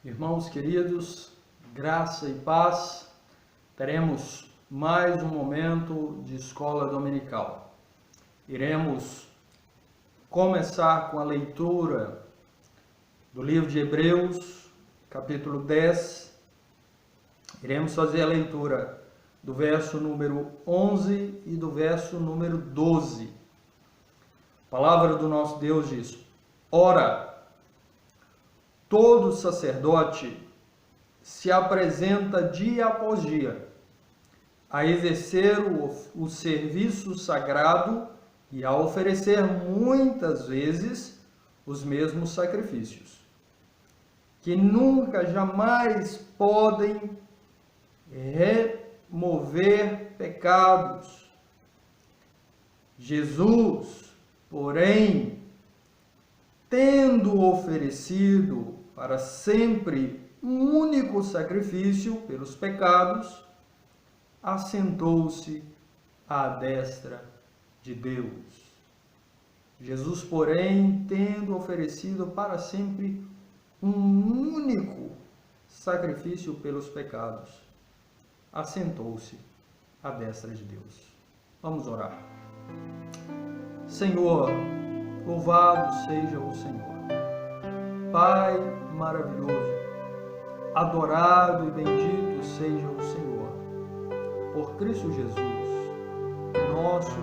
Irmãos queridos, graça e paz, teremos mais um momento de escola dominical. Iremos começar com a leitura do livro de Hebreus, capítulo 10. Iremos fazer a leitura do verso número 11 e do verso número 12. A palavra do nosso Deus diz: Ora, todo sacerdote se apresenta dia após dia a exercer o serviço sagrado e a oferecer muitas vezes os mesmos sacrifícios, que nunca, jamais podem remover pecados. Jesus, porém, tendo oferecido para sempre um único sacrifício pelos pecados, assentou-se à destra de Deus. Jesus, porém, tendo oferecido para sempre um único sacrifício pelos pecados, assentou-se à destra de Deus. Vamos orar. Senhor, louvado seja o Senhor. Pai maravilhoso, adorado e bendito seja o Senhor, por Cristo Jesus, nosso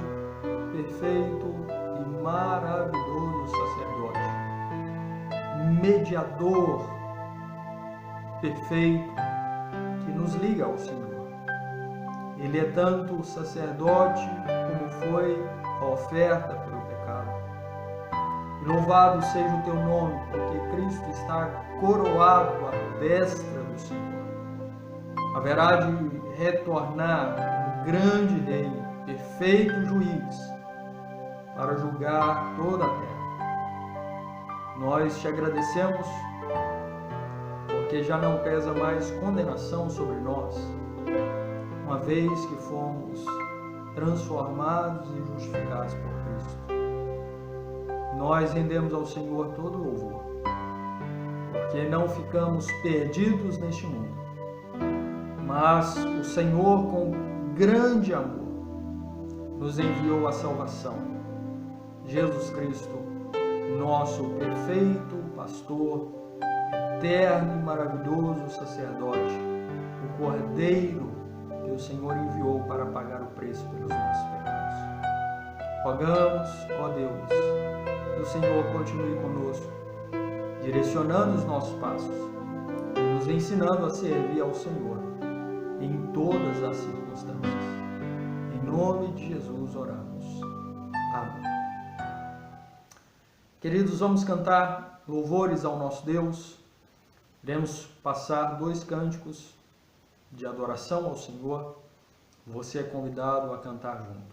perfeito e maravilhoso sacerdote, mediador perfeito que nos liga ao Senhor. Ele é tanto o sacerdote como foi a oferta pelo pecado. E louvado seja o teu nome, porque Cristo está coroado à destra do Senhor. Haverá de retornar o grande Rei, perfeito juiz, para julgar toda a terra. Nós te agradecemos, porque já não pesa mais condenação sobre nós, uma vez que fomos transformados e justificados por Cristo. Nós rendemos ao Senhor todo o louvor, porque não ficamos perdidos neste mundo, mas o Senhor, com grande amor, nos enviou a salvação. Jesus Cristo, nosso perfeito pastor, eterno e maravilhoso sacerdote, o Cordeiro que o Senhor enviou para pagar o preço pelos nossos pecados. Rogamos, ó Deus, que o Senhor continue conosco, direcionando os nossos passos e nos ensinando a servir ao Senhor em todas as circunstâncias. Em nome de Jesus oramos. Amém. Queridos, vamos cantar louvores ao nosso Deus. Iremos passar 2 cânticos de adoração ao Senhor. Você é convidado a cantar junto.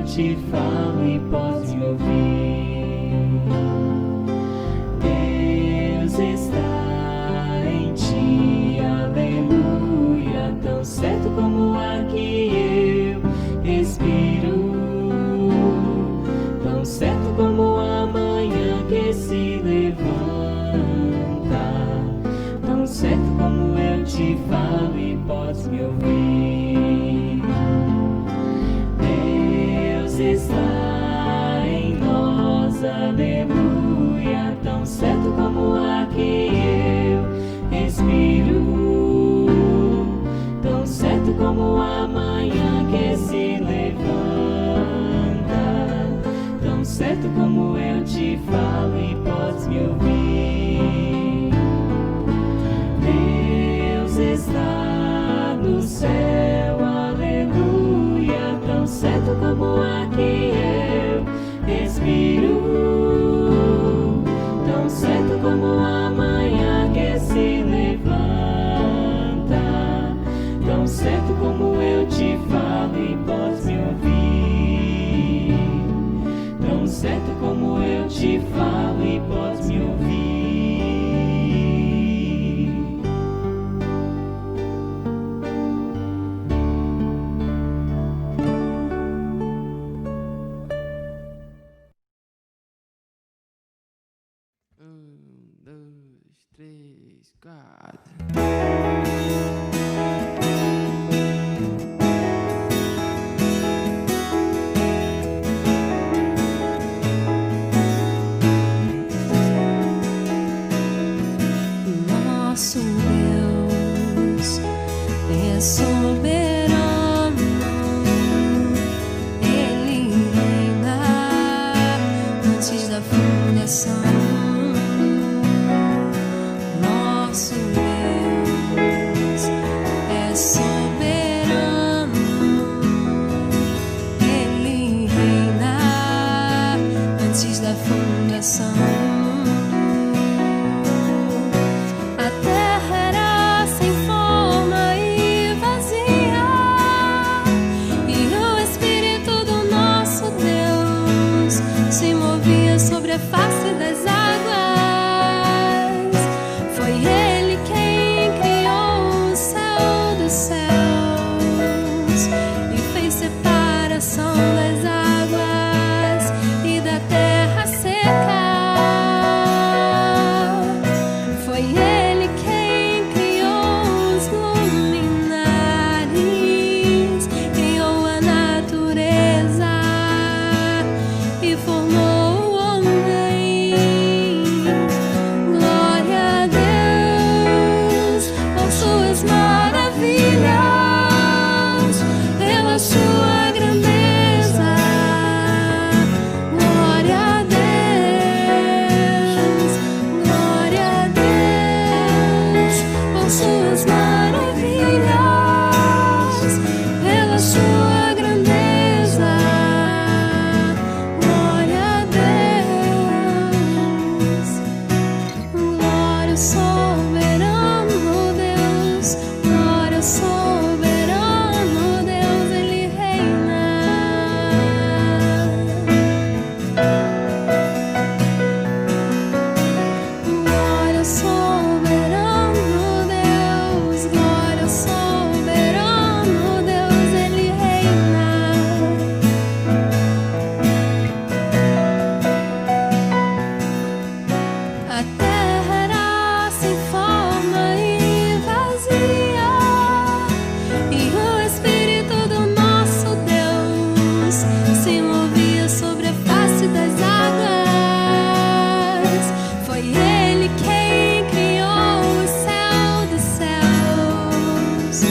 Te falo e podes me ouvir. Deus está em ti, aleluia, tão certo como o ar que eu respiro, tão certo como a manhã que se levanta, tão certo como eu te falo e podes me ouvir. Está em nós, aleluia, tão certo como o ar que eu respiro, tão certo no céu, aleluia, tão certo como o ar que eu respiro, tão certo como a manhã que se levanta, tão certo como eu te falo e podes me ouvir, tão certo como eu te falo e podes me ouvir. Dois, três, quatro. Nosso Deus é soberano, Ele reina antes da fundação. Nosso Deus é soberano, Ele reina antes da fundação. A terra era sem forma e vazia, e o Espírito do nosso Deus se movia sobre a face das águas. Foi Ele quem criou o céu dos céus e fez separação das águas e da terra seca. Foi Ele quem criou os luminares, criou a natureza e formou o homem. Glória a Deus por suas maravilhas, pela sua grandeza. Glória a Deus, glória a Deus por suas maravilhas, pela sua grandeza. Glória a Deus, glória ao soberano Deus, glória ao soberano Deus, Ele reina. Glória ao soberano Deus, glória ao soberano Deus, Ele reina. A terra era sem forma e vazia, e o Espírito do nosso Deus se movia sobre a face das águas. Foi Ele quem criou o céu dos céus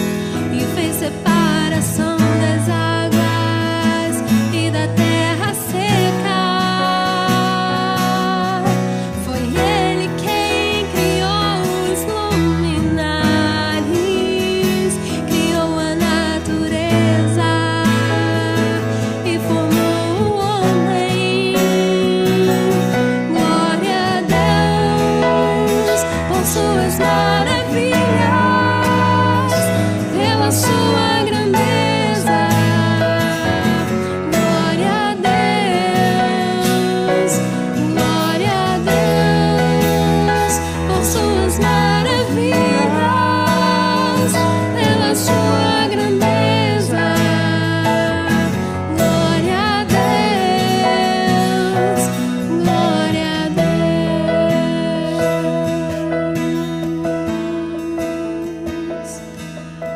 e fez separação das águas e da terra seca. Foi Ele quem criou os luminares, criou a natureza e formou o homem. Glória a Deus por suas maravilhas, pela sua grandeza. Glória a Deus, glória a Deus por suas maravilhas, pela sua grandeza. Glória a Deus, glória a Deus,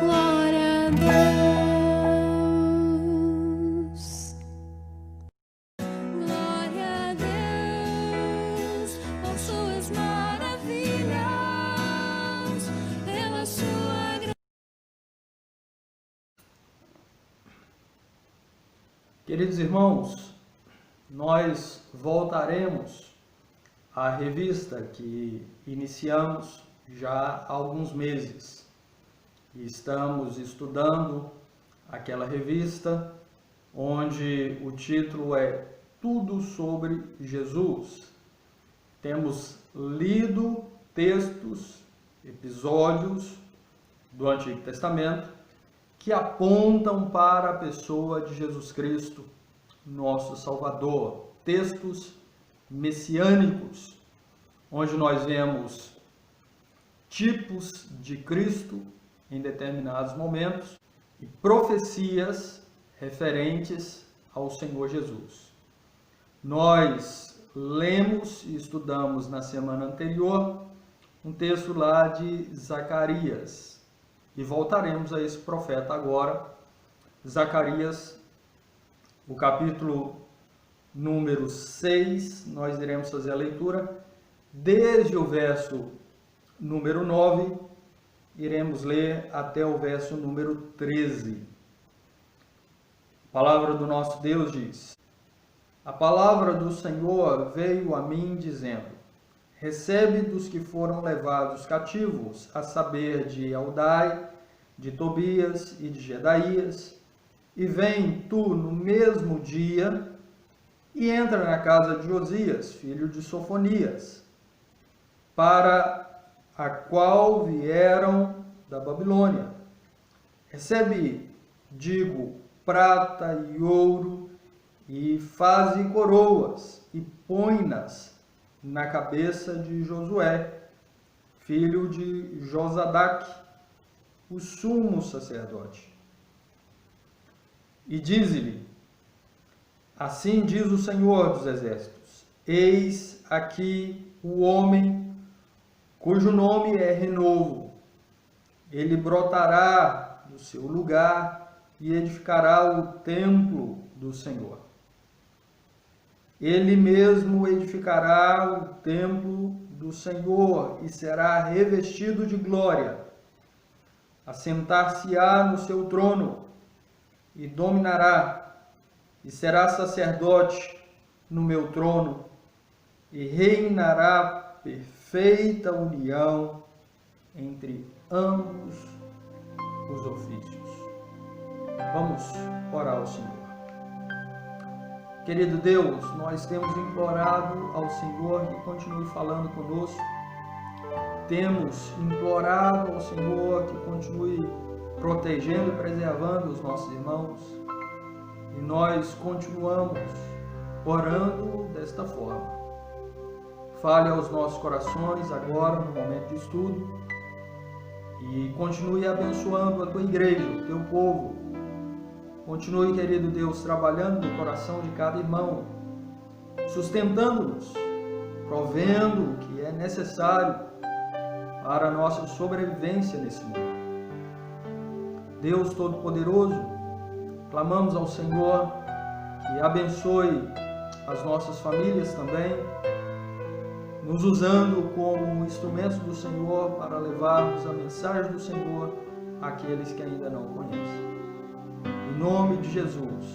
glória a Deus. Glória a Deus por suas maravilhas, pela sua Queridos irmãos, nós voltaremos à revista que iniciamos já há alguns meses, e estamos estudando aquela revista onde o título é Tudo sobre Jesus. Temos lido textos, episódios do Antigo Testamento que apontam para a pessoa de Jesus Cristo, nosso Salvador. Textos messiânicos, onde nós vemos tipos de Cristo em determinados momentos e profecias referentes ao Senhor Jesus. Nós lemos e estudamos na semana anterior um texto lá de Zacarias e voltaremos a esse profeta agora. Zacarias, o capítulo número 6, nós iremos fazer a leitura desde o verso número 9, iremos ler até o verso número 13. A palavra do nosso Deus diz: A palavra do Senhor veio a mim dizendo: Recebe dos que foram levados cativos, a saber, de Eldai, de Tobias e de Jedaías, e vem tu no mesmo dia e entra na casa de Josias, filho de Sofonias, para a qual vieram da Babilônia. Recebe, digo, prata e ouro, e faze coroas, e põe-nas na cabeça de Josué, filho de Josadaque, o sumo sacerdote. E dize-lhe: Assim diz o Senhor dos Exércitos: Eis aqui o homem cujo nome é Renovo. Ele brotará do seu lugar e edificará o templo do Senhor. Ele mesmo edificará o templo do Senhor e será revestido de glória. Assentar-se-á no seu trono e dominará, e será sacerdote no meu trono, e reinará perfeita união entre ambos os ofícios. Vamos orar ao Senhor. Querido Deus, nós temos implorado ao Senhor que continue falando conosco. Temos implorado ao Senhor que continue protegendo e preservando os nossos irmãos. E nós continuamos orando desta forma. Fale aos nossos corações agora, no momento de estudo, e continue abençoando a tua igreja, o teu povo. Continue, querido Deus, trabalhando no coração de cada irmão, sustentando-nos, provendo o que é necessário para a nossa sobrevivência nesse mundo. Deus Todo-Poderoso, clamamos ao Senhor que abençoe as nossas famílias também, nos usando como instrumentos do Senhor para levarmos a mensagem do Senhor àqueles que ainda não o conhecem. Em nome de Jesus,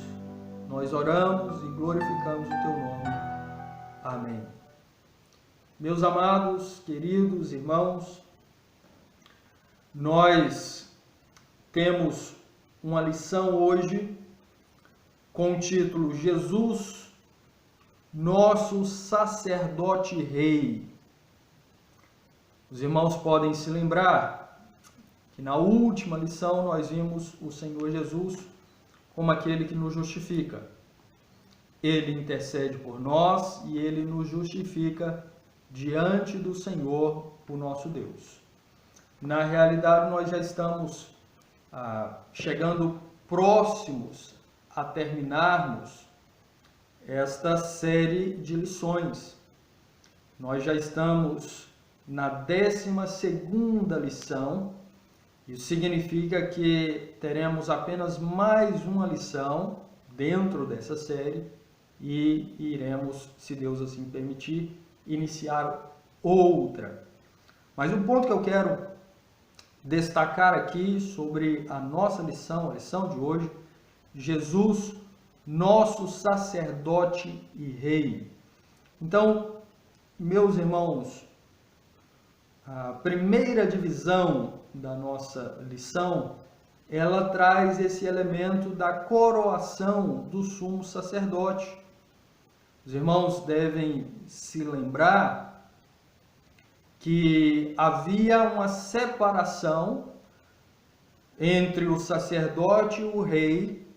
nós oramos e glorificamos o teu nome. Amém. Meus amados, queridos irmãos, nós temos uma lição hoje com o título Jesus, nosso sacerdote rei. Os irmãos podem se lembrar que na última lição nós vimos o Senhor Jesus como aquele que nos justifica. Ele intercede por nós e ele nos justifica diante do Senhor, o nosso Deus. Na realidade, nós já estamos chegando próximos a terminarmos esta série de lições. Nós já estamos na 12ª lição. Isso significa que teremos apenas mais uma lição dentro dessa série e iremos, se Deus assim permitir, iniciar outra. Mas o ponto que eu quero destacar aqui sobre a nossa lição, a lição de hoje, Jesus, nosso sacerdote e rei. Então, meus irmãos, a primeira divisão da nossa lição, ela traz esse elemento da coroação do sumo sacerdote. Os irmãos devem se lembrar que havia uma separação entre o sacerdote e o rei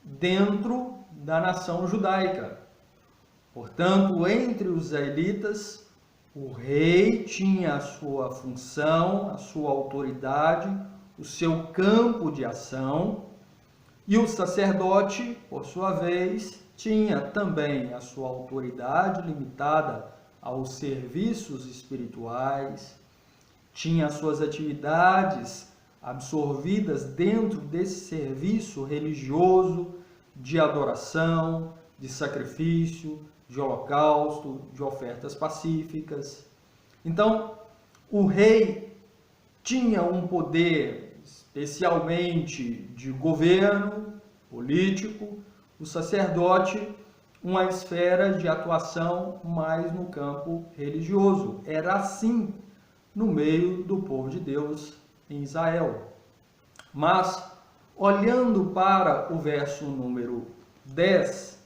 dentro da nação judaica. Portanto, entre os israelitas, o rei tinha a sua função, a sua autoridade, o seu campo de ação, e o sacerdote, por sua vez, tinha também a sua autoridade limitada aos serviços espirituais, tinha as suas atividades absorvidas dentro desse serviço religioso de adoração, de sacrifício, de holocausto, de ofertas pacíficas. Então, o rei tinha um poder especialmente de governo político, o sacerdote uma esfera de atuação mais no campo religioso. Era assim no meio do povo de Deus em Israel. Mas, olhando para o verso número 10,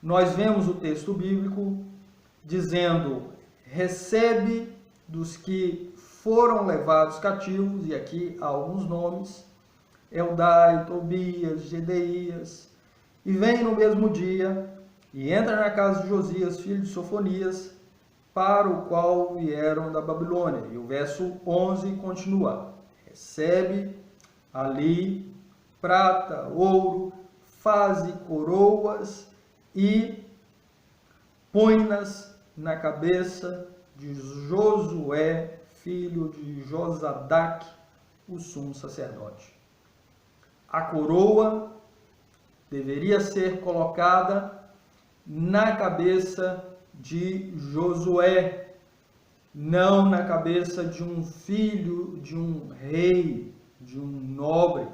nós vemos o texto bíblico dizendo: recebe dos que foram levados cativos, e aqui há alguns nomes, Eldai, Tobias, Gedeías, e vem no mesmo dia, e entra na casa de Josias, filho de Sofonias, para o qual vieram da Babilônia. E o verso 11 continua: recebe ali prata, ouro, faze coroas e põe-nas na cabeça de Josué, filho de Josadac, o sumo sacerdote. A coroa deveria ser colocada na cabeça de Josué, não na cabeça de um filho de um rei, de um nobre,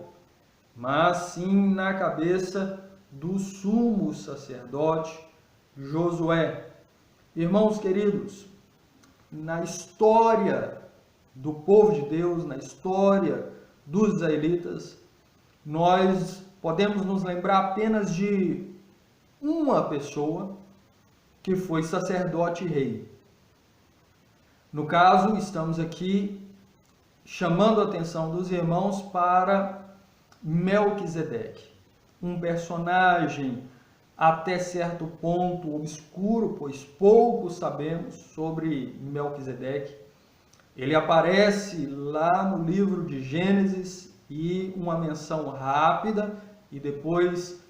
mas sim na cabeça do sumo sacerdote Josué. Irmãos queridos, na história do povo de Deus, na história dos israelitas, nós podemos nos lembrar apenas de uma pessoa que foi sacerdote e rei. No caso, estamos aqui chamando a atenção dos irmãos para Melquisedeque, um personagem até certo ponto obscuro, pois pouco sabemos sobre Melquisedeque. Ele aparece lá no livro de Gênesis e uma menção rápida, e depois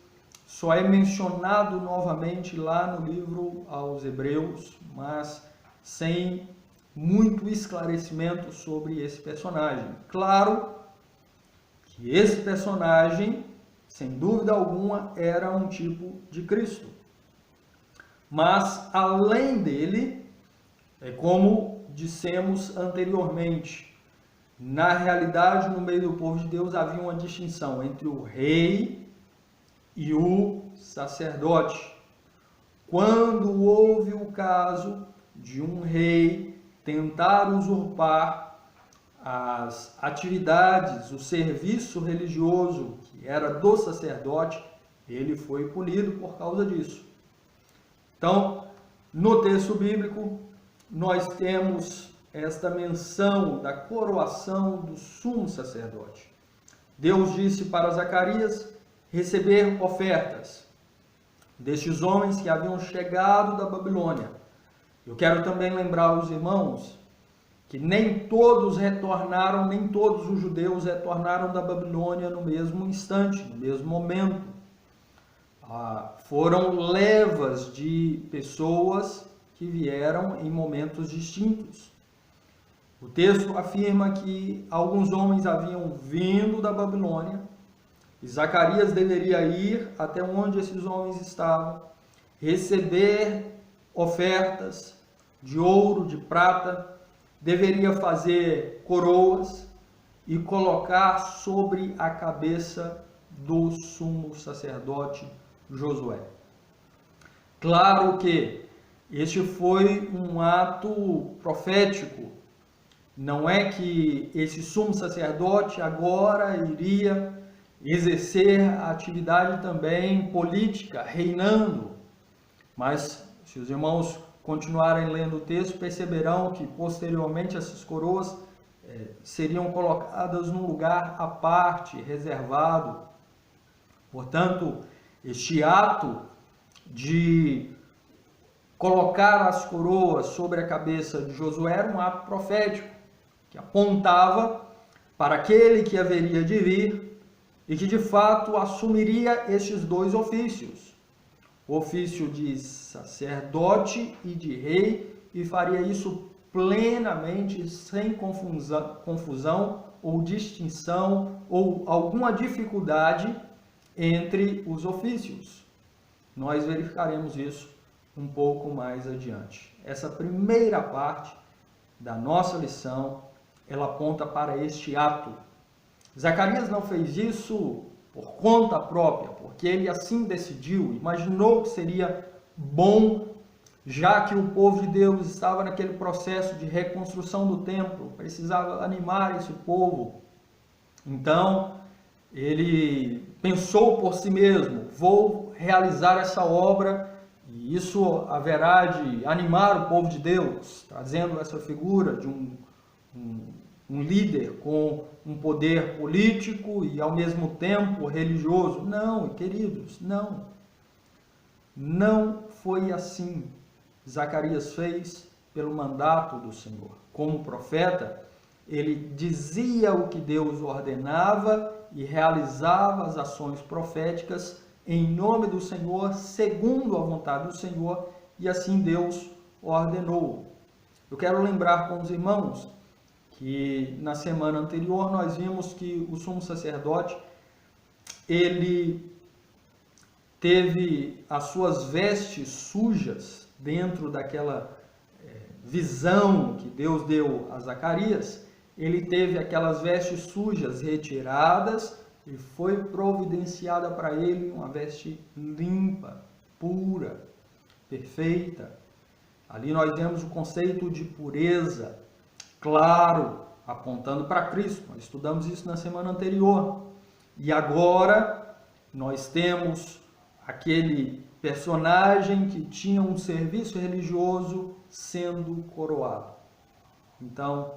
só é mencionado novamente lá no livro aos Hebreus, mas sem muito esclarecimento sobre esse personagem. Claro que esse personagem, sem dúvida alguma, era um tipo de Cristo. Mas, além dele, é como dissemos anteriormente, na realidade, no meio do povo de Deus havia uma distinção entre o rei e o sacerdote. Quando houve o caso de um rei tentar usurpar as atividades, o serviço religioso que era do sacerdote, ele foi punido por causa disso. Então, no texto bíblico, nós temos esta menção da coroação do sumo sacerdote. Deus disse para Zacarias receber ofertas destes homens que haviam chegado da Babilônia. Eu quero também lembrar os irmãos que nem todos retornaram, nem todos os judeus retornaram da Babilônia no mesmo instante, no mesmo momento. Foram levas de pessoas que vieram em momentos distintos. O texto afirma que alguns homens haviam vindo da Babilônia e Zacarias deveria ir até onde esses homens estavam, receber ofertas de ouro, de prata, deveria fazer coroas e colocar sobre a cabeça do sumo sacerdote Josué. Claro que este foi um ato profético Não é que esse sumo sacerdote agora iria exercer a atividade também política, reinando. Mas, se os irmãos continuarem lendo o texto, perceberão que posteriormente essas coroas seriam colocadas num lugar à parte, reservado. Portanto, este ato de colocar as coroas sobre a cabeça de Josué era um ato profético, que apontava para aquele que haveria de vir e que de fato assumiria estes dois ofícios, o ofício de sacerdote e de rei, e faria isso plenamente, sem confusão ou distinção ou alguma dificuldade entre os ofícios. Nós verificaremos isso um pouco mais adiante. Essa primeira parte da nossa lição, ela aponta para este ato. Zacarias não fez isso por conta própria, porque ele assim decidiu, imaginou que seria bom, já que o povo de Deus estava naquele processo de reconstrução do templo, precisava animar esse povo. Então, ele pensou por si mesmo, vou realizar essa obra, e isso haverá de animar o povo de Deus, trazendo essa figura de um líder com um poder político e ao mesmo tempo religioso. Não, queridos, não. Não foi assim. Zacarias fez pelo mandato do Senhor. Como profeta, ele dizia o que Deus ordenava e realizava as ações proféticas em nome do Senhor, segundo a vontade do Senhor, e assim Deus ordenou. Eu quero lembrar com os irmãos que na semana anterior nós vimos que o sumo sacerdote, ele teve as suas vestes sujas dentro daquela visão que Deus deu a Zacarias. Ele teve aquelas vestes sujas retiradas e foi providenciada para ele uma veste limpa, pura, perfeita. Ali nós vemos o conceito de pureza, claro, apontando para Cristo. Nós estudamos isso na semana anterior. E agora nós temos aquele personagem que tinha um serviço religioso sendo coroado. Então,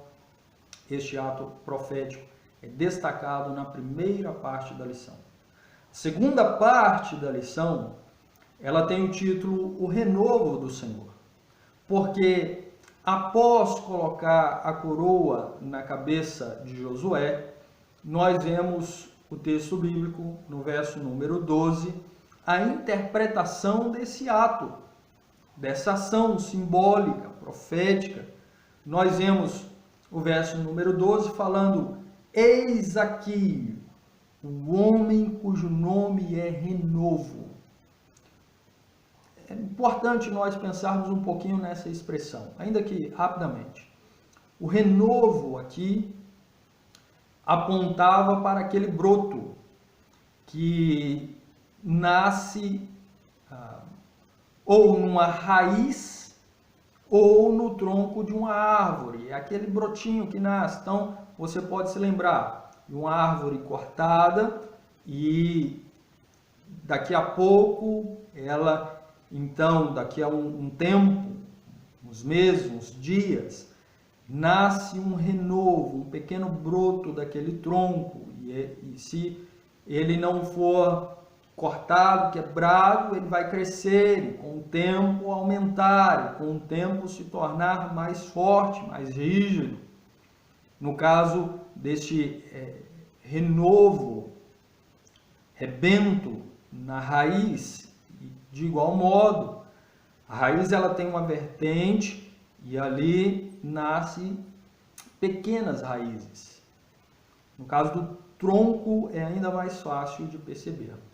este ato profético é destacado na primeira parte da lição. A segunda parte da lição, ela tem o título O Renovo do Senhor. Porque após colocar a coroa na cabeça de Josué, nós vemos o texto bíblico, no verso número 12, a interpretação desse ato, dessa ação simbólica, profética. Nós vemos o verso número 12 falando: eis aqui o homem cujo nome é renovo. É importante nós pensarmos um pouquinho nessa expressão, ainda que rapidamente. O renovo aqui apontava para aquele broto que nasce ou numa raiz ou no tronco de uma árvore. É aquele brotinho que nasce. Então, você pode se lembrar de uma árvore cortada e daqui a pouco ela... Então, daqui a um tempo, uns meses, uns dias, nasce um renovo, um pequeno broto daquele tronco. E se ele não for cortado, quebrado, ele vai crescer e com o tempo aumentar, e com o tempo se tornar mais forte, mais rígido. No caso deste renovo, rebento na raiz, de igual modo, a raiz ela tem uma vertente e ali nasce pequenas raízes. No caso do tronco é ainda mais fácil de percebermos.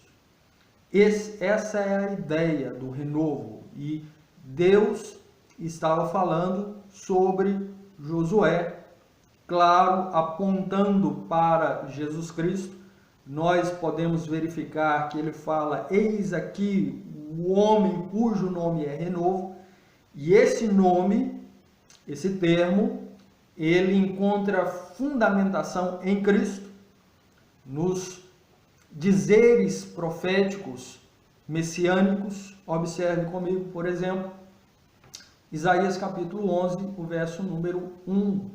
Essa é a ideia do renovo, e Deus estava falando sobre Josué, claro, apontando para Jesus Cristo. Nós podemos verificar que ele fala: eis aqui o homem cujo nome é renovo, e esse nome, esse termo, ele encontra fundamentação em Cristo, nos dizeres proféticos messiânicos. Observe comigo, por exemplo, Isaías capítulo 11, o verso número 1. O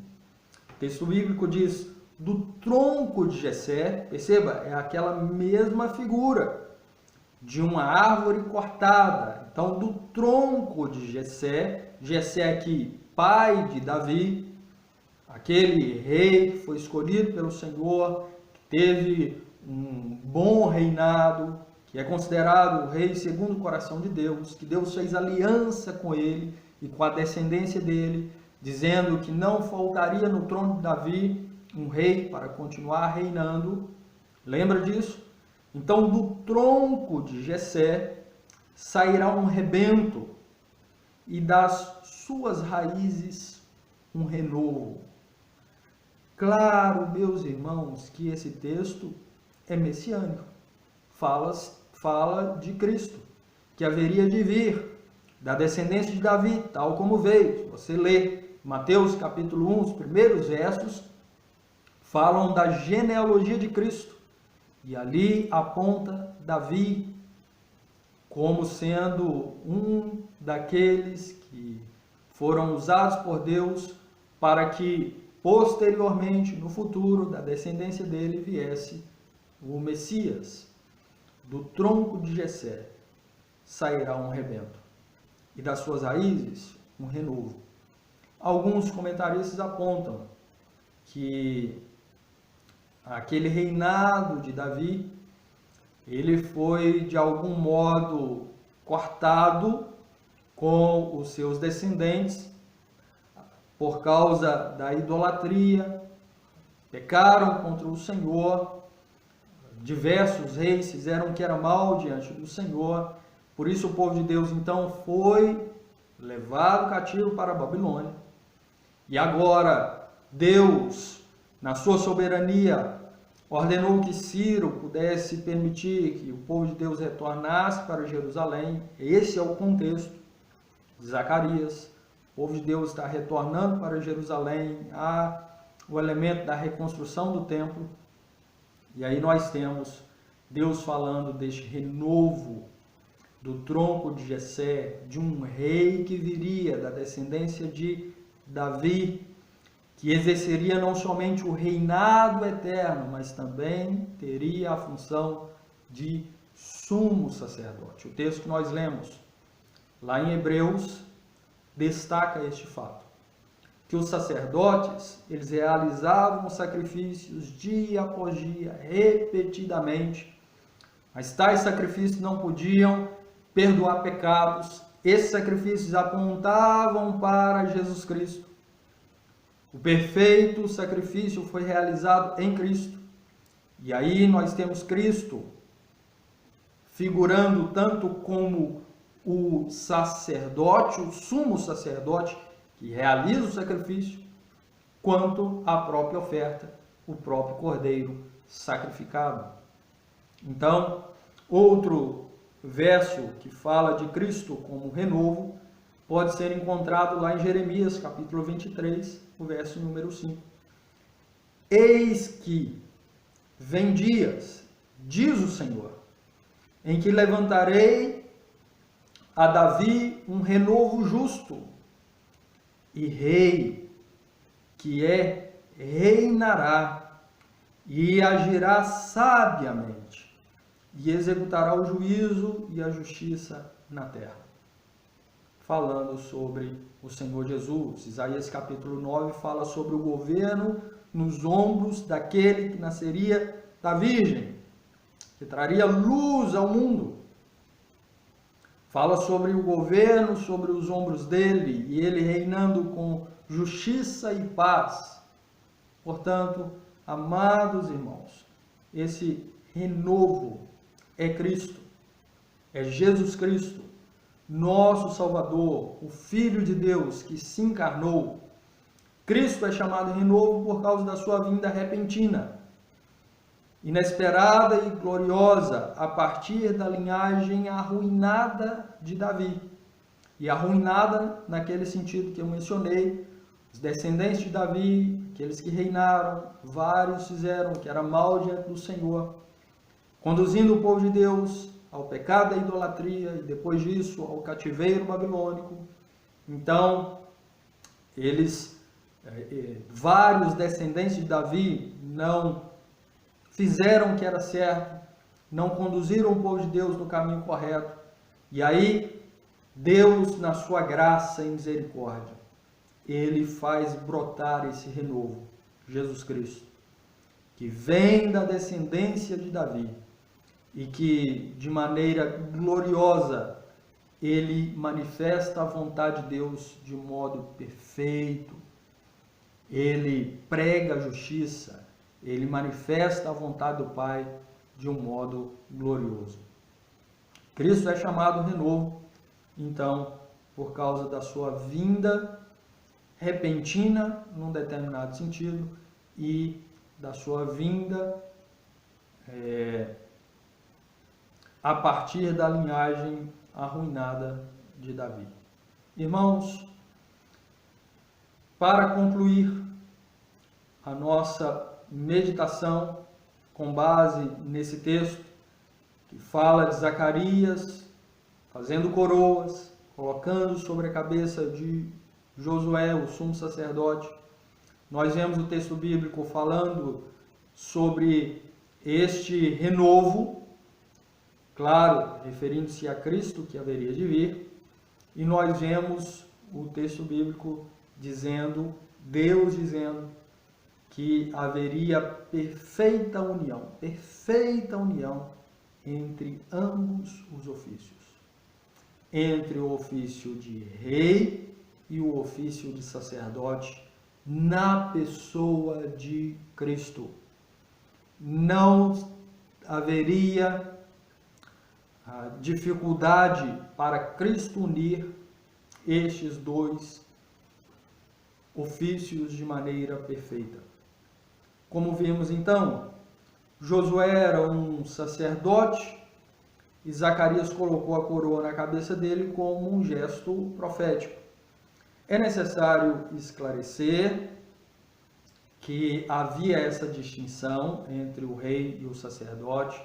texto bíblico diz: do tronco de Jessé, perceba, é aquela mesma figura de uma árvore cortada. Então, do tronco de Jessé, Jessé aqui, pai de Davi, aquele rei que foi escolhido pelo Senhor, que teve um bom reinado, que é considerado o rei segundo o coração de Deus, que Deus fez aliança com ele e com a descendência dele, dizendo que não faltaria no trono de Davi um rei para continuar reinando. Lembra disso? Então, do tronco de Jessé sairá um rebento, e das suas raízes um renovo. Claro, meus irmãos, que esse texto é messiânico. Fala de Cristo, que haveria de vir da descendência de Davi, tal como veio. Se você lê Mateus capítulo 1, os primeiros versos falam da genealogia de Cristo. E ali aponta Davi como sendo um daqueles que foram usados por Deus para que posteriormente, no futuro, da descendência dele viesse o Messias. Do tronco de Jessé sairá um rebento, e das suas raízes um renovo. Alguns comentaristas apontam que aquele reinado de Davi, ele foi de algum modo cortado com os seus descendentes por causa da idolatria, pecaram contra o Senhor, diversos reis fizeram o que era mal diante do Senhor, por isso o povo de Deus então foi levado cativo para a Babilônia. E agora Deus, na sua soberania, ordenou que Ciro pudesse permitir que o povo de Deus retornasse para Jerusalém. Esse é o contexto de Zacarias. O povo de Deus está retornando para Jerusalém, há o elemento da reconstrução do templo. E aí nós temos Deus falando deste renovo do tronco de Jessé, de um rei que viria da descendência de Davi, que exerceria não somente o reinado eterno, mas também teria a função de sumo sacerdote. O texto que nós lemos lá em Hebreus destaca este fato, que os sacerdotes, eles realizavam sacrifícios dia após dia, repetidamente, mas tais sacrifícios não podiam perdoar pecados. Esses sacrifícios apontavam para Jesus Cristo. O perfeito sacrifício foi realizado em Cristo. E aí nós temos Cristo figurando tanto como o sacerdote, o sumo sacerdote, que realiza o sacrifício, quanto a própria oferta, o próprio cordeiro sacrificado. Então, outro verso que fala de Cristo como renovo pode ser encontrado lá em Jeremias, capítulo 23, o verso número 5. Eis que vem dias, diz o Senhor, em que levantarei a Davi um renovo justo, e rei, que reinará e agirá sabiamente, e executará o juízo e a justiça na terra. Falando sobre o Senhor Jesus. Isaías capítulo 9 fala sobre o governo nos ombros daquele que nasceria da Virgem, que traria luz ao mundo. Fala sobre o governo sobre os ombros dele, e ele reinando com justiça e paz. Portanto, amados irmãos, esse renovo é Cristo, é Jesus Cristo, nosso Salvador, o Filho de Deus que se encarnou. Cristo é chamado renovo por causa da sua vinda repentina, inesperada e gloriosa, a partir da linhagem arruinada de Davi. E arruinada naquele sentido que eu mencionei, Os descendentes de Davi, aqueles que reinaram, vários fizeram o que era mal diante do Senhor, conduzindo o povo de Deus ao pecado da idolatria e depois disso ao cativeiro babilônico. Então, vários descendentes de Davi não fizeram o que era certo, não conduziram o povo de Deus no caminho correto. E aí, Deus, na sua graça e misericórdia, Ele faz brotar esse renovo, Jesus Cristo, que vem da descendência de Davi e que, de maneira gloriosa, Ele manifesta a vontade de Deus de modo perfeito. Ele prega a justiça, Ele manifesta a vontade do Pai de um modo glorioso. Cristo é chamado renovo, então, por causa da sua vinda repentina, num determinado sentido, e da sua vinda a partir da linhagem arruinada de Davi. Irmãos, para concluir a nossa meditação com base nesse texto que fala de Zacarias fazendo coroas, colocando sobre a cabeça de Josué, o sumo sacerdote, nós vemos o texto bíblico falando sobre este renovo, claro, referindo-se a Cristo que haveria de vir, e nós vemos o texto bíblico dizendo, Deus dizendo, que haveria perfeita união entre ambos os ofícios, entre o ofício de rei e o ofício de sacerdote, na pessoa de Cristo. Não haveria dificuldade para Cristo unir estes dois ofícios de maneira perfeita. Como vimos então, Josué era um sacerdote e Zacarias colocou a coroa na cabeça dele como um gesto profético. É necessário esclarecer que havia essa distinção entre o rei e o sacerdote.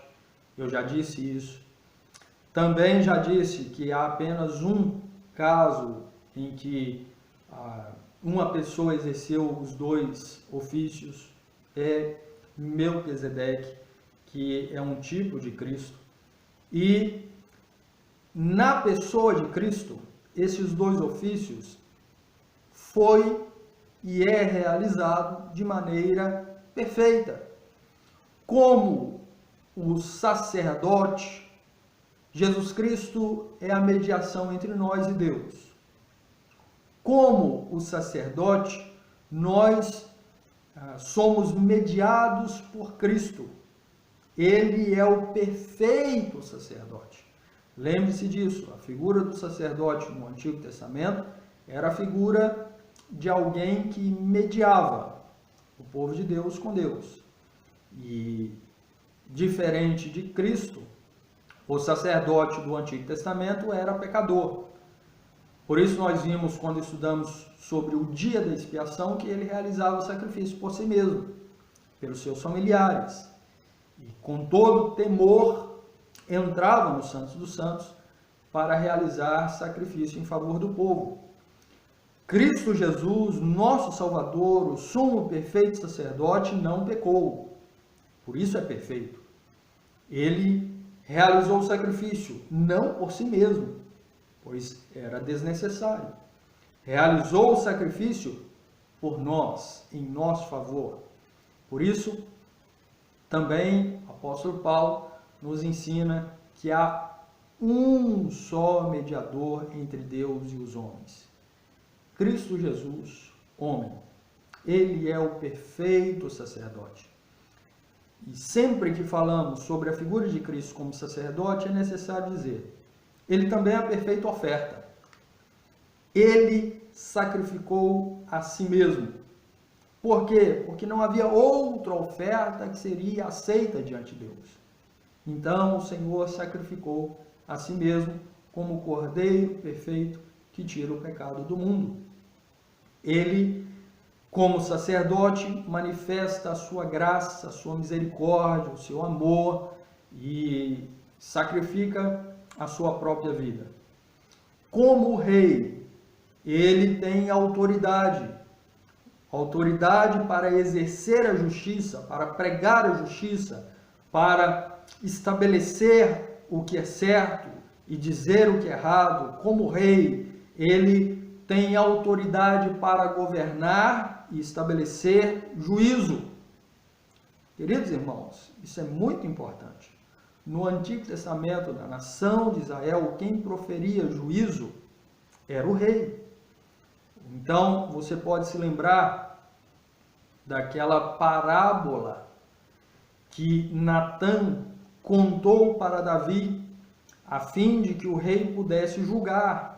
Eu já disse isso. Também já disse que há apenas um caso em que uma pessoa exerceu os dois ofícios, é Melquisedeque, que é um tipo de Cristo. E na pessoa de Cristo, esses dois ofícios foi e é realizado de maneira perfeita. Como o sacerdote, Jesus Cristo é a mediação entre nós e Deus. Como o sacerdote, nós somos mediados por Cristo. Ele é o perfeito sacerdote. Lembre-se disso, a figura do sacerdote no Antigo Testamento era a figura de alguém que mediava o povo de Deus com Deus. E, diferente de Cristo, o sacerdote do Antigo Testamento era pecador. Por isso nós vimos, quando estudamos sobre o dia da expiação, que ele realizava o sacrifício por si mesmo, pelos seus familiares. E com todo temor entrava no Santos dos Santos para realizar sacrifício em favor do povo. Cristo Jesus, nosso Salvador, o sumo perfeito sacerdote, não pecou. Por isso é perfeito. Ele realizou o sacrifício, não por si mesmo, pois era desnecessário. Realizou o sacrifício por nós, em nosso favor. Por isso, também o apóstolo Paulo nos ensina que há um só mediador entre Deus e os homens. Cristo Jesus, homem. Ele é o perfeito sacerdote. E sempre que falamos sobre a figura de Cristo como sacerdote, é necessário dizer, ele também é a perfeita oferta. Ele sacrificou a si mesmo. Por quê? Porque não havia outra oferta que seria aceita diante de Deus. Então o Senhor sacrificou a si mesmo como o Cordeiro perfeito que tira o pecado do mundo. Ele como sacerdote, manifesta a sua graça, a sua misericórdia, o seu amor e sacrifica a sua própria vida. Como rei, ele tem autoridade para exercer a justiça, para pregar a justiça, para estabelecer o que é certo e dizer o que é errado. Como rei, ele tem autoridade para governar e estabelecer juízo. Queridos irmãos, isso é muito importante. No Antigo Testamento, da nação de Israel, quem proferia juízo era o rei. Então, você pode se lembrar daquela parábola que Natã contou para Davi, a fim de que o rei pudesse julgar.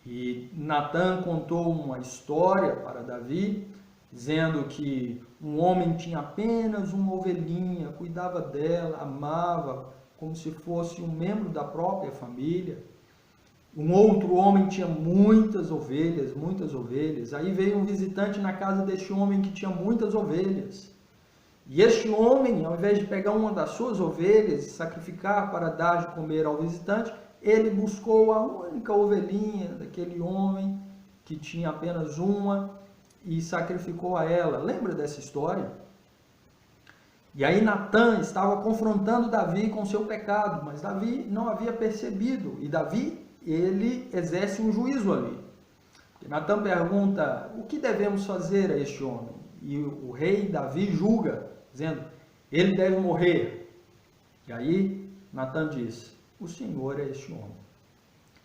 E Natã contou uma história para Davi, dizendo que um homem tinha apenas uma ovelhinha, cuidava dela, amava, como se fosse um membro da própria família. Um outro homem tinha muitas ovelhas. Aí veio um visitante na casa deste homem que tinha muitas ovelhas. E este homem, ao invés de pegar uma das suas ovelhas e sacrificar para dar de comer ao visitante, ele buscou a única ovelhinha daquele homem que tinha apenas uma e sacrificou a ela. Lembra dessa história? E aí Natã estava confrontando Davi com seu pecado, mas Davi não havia percebido. E Davi, ele exerce um juízo ali. E Natã pergunta, o que devemos fazer a este homem? E o rei Davi julga, dizendo, ele deve morrer. E aí Natã diz, o Senhor é este homem.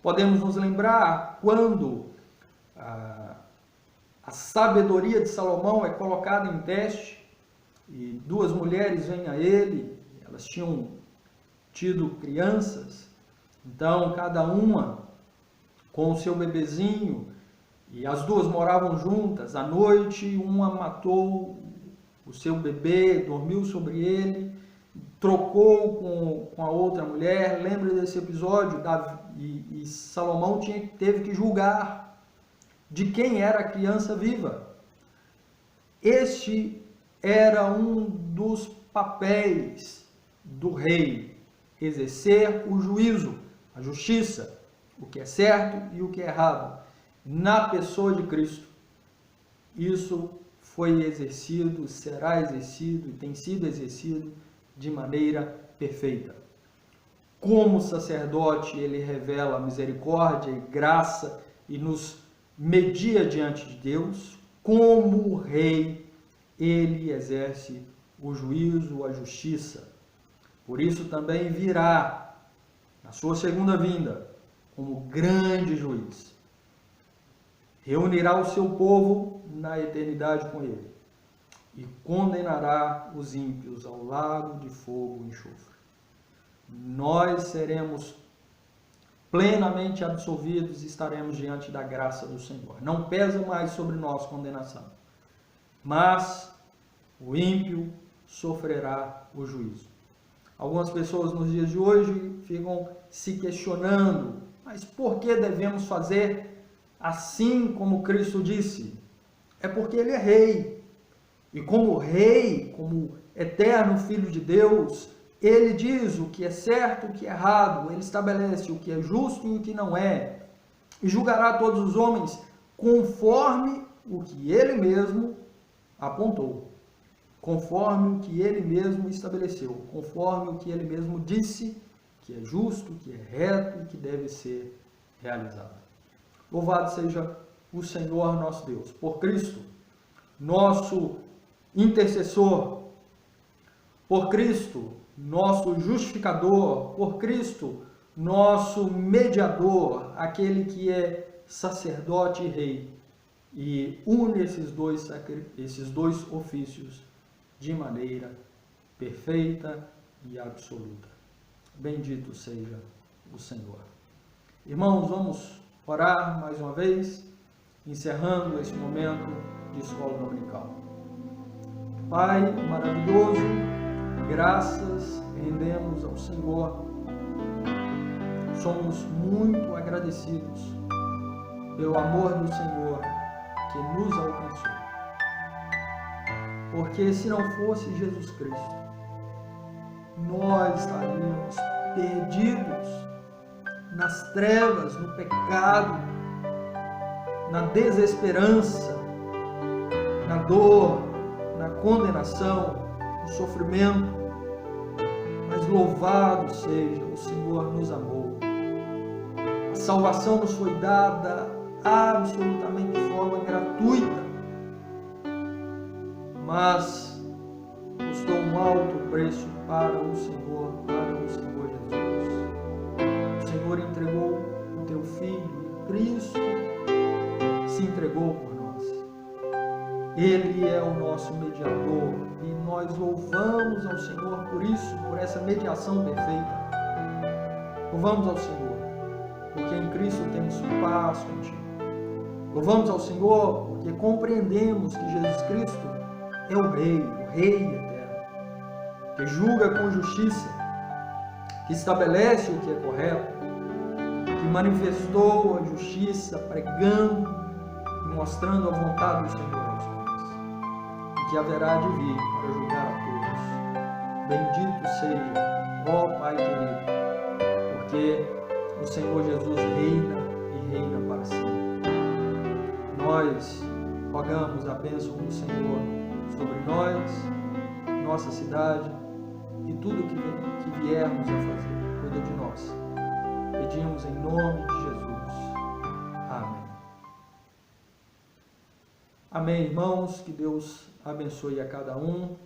Podemos nos lembrar quando a sabedoria de Salomão é colocada em teste e duas mulheres vêm a ele, elas tinham tido crianças, então cada uma com o seu bebezinho, e as duas moravam juntas. À noite, uma matou o seu bebê, dormiu sobre ele, trocou com a outra mulher. Lembra desse episódio? E Salomão teve que julgar de quem era a criança viva. Este era um dos papéis do rei, exercer o juízo, a justiça, o que é certo e o que é errado. Na pessoa de Cristo, isso foi exercido, será exercido e tem sido exercido de maneira perfeita. Como sacerdote, ele revela misericórdia e graça e nos media diante de Deus. Como rei, ele exerce o juízo, a justiça. Por isso também virá, na sua segunda vinda, como grande juiz. Reunirá o seu povo na eternidade com ele e condenará os ímpios ao lago de fogo e enxofre. Nós seremos plenamente absolvidos e estaremos diante da graça do Senhor. Não pesa mais sobre nós condenação, mas o ímpio sofrerá o juízo. Algumas pessoas nos dias de hoje ficam se questionando, mas por que devemos fazer assim como Cristo disse? É porque ele é rei. E como rei, como eterno Filho de Deus, ele diz o que é certo e o que é errado. Ele estabelece o que é justo e o que não é. E julgará todos os homens conforme o que ele mesmo apontou. Conforme o que ele mesmo estabeleceu. Conforme o que ele mesmo disse que é justo, que é reto e que deve ser realizado. Louvado seja o Senhor nosso Deus, por Cristo, nosso intercessor, por Cristo, nosso justificador, por Cristo, nosso mediador, aquele que é sacerdote e rei, e une esses dois ofícios de maneira perfeita e absoluta. Bendito seja o Senhor. Irmãos, vamos orar mais uma vez, encerrando esse momento de escola dominical. Pai maravilhoso, graças rendemos ao Senhor. Somos muito agradecidos pelo amor do Senhor que nos alcançou. Porque se não fosse Jesus Cristo, nós estaríamos perdidos nas trevas, no pecado, na desesperança, na dor, na condenação, no sofrimento. Mas louvado seja, o Senhor nos amou. A salvação nos foi dada absolutamente de forma gratuita, mas custou um alto preço para o Senhor Jesus. O Senhor entregou o teu Filho, e Cristo se entregou por nós. Ele é o nosso mediador e nós louvamos ao Senhor por isso, por essa mediação perfeita. Louvamos ao Senhor, porque em Cristo temos paz contigo. Louvamos ao Senhor, porque compreendemos que Jesus Cristo é o Rei eterno, que julga com justiça, que estabelece o que é correto, que manifestou a justiça pregando e mostrando a vontade do Senhor aos homens, e que haverá de vir para julgar a todos. Bendito seja, ó Pai querido, porque o Senhor Jesus reina e reina para sempre. Nós rogamos a bênção do Senhor sobre nós, nossa cidade e tudo que viermos a fazer. Cuida de nós. Pedimos em nome de Jesus. Amém. Amém, irmãos. Que Deus abençoe a cada um,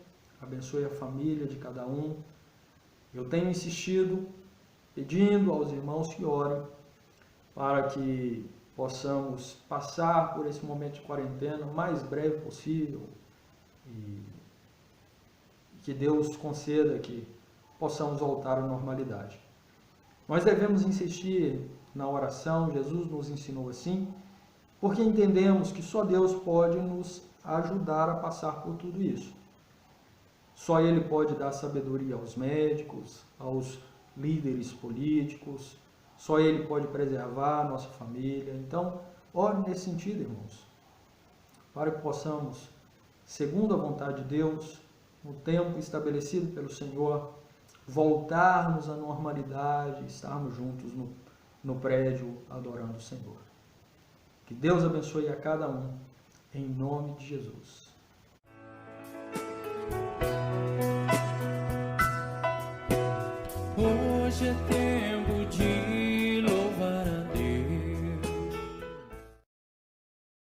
abençoe a família de cada um. Eu tenho insistido, pedindo aos irmãos que orem para que possamos passar por esse momento de quarentena o mais breve possível e que Deus conceda que possamos voltar à normalidade. Nós devemos insistir na oração, Jesus nos ensinou assim, porque entendemos que só Deus pode nos ajudar a passar por tudo isso. Só Ele pode dar sabedoria aos médicos, aos líderes políticos, só Ele pode preservar a nossa família. Então, ore nesse sentido, irmãos, para que possamos, segundo a vontade de Deus, no tempo estabelecido pelo Senhor, voltarmos à normalidade, estarmos juntos no prédio adorando o Senhor. Que Deus abençoe a cada um, em nome de Jesus.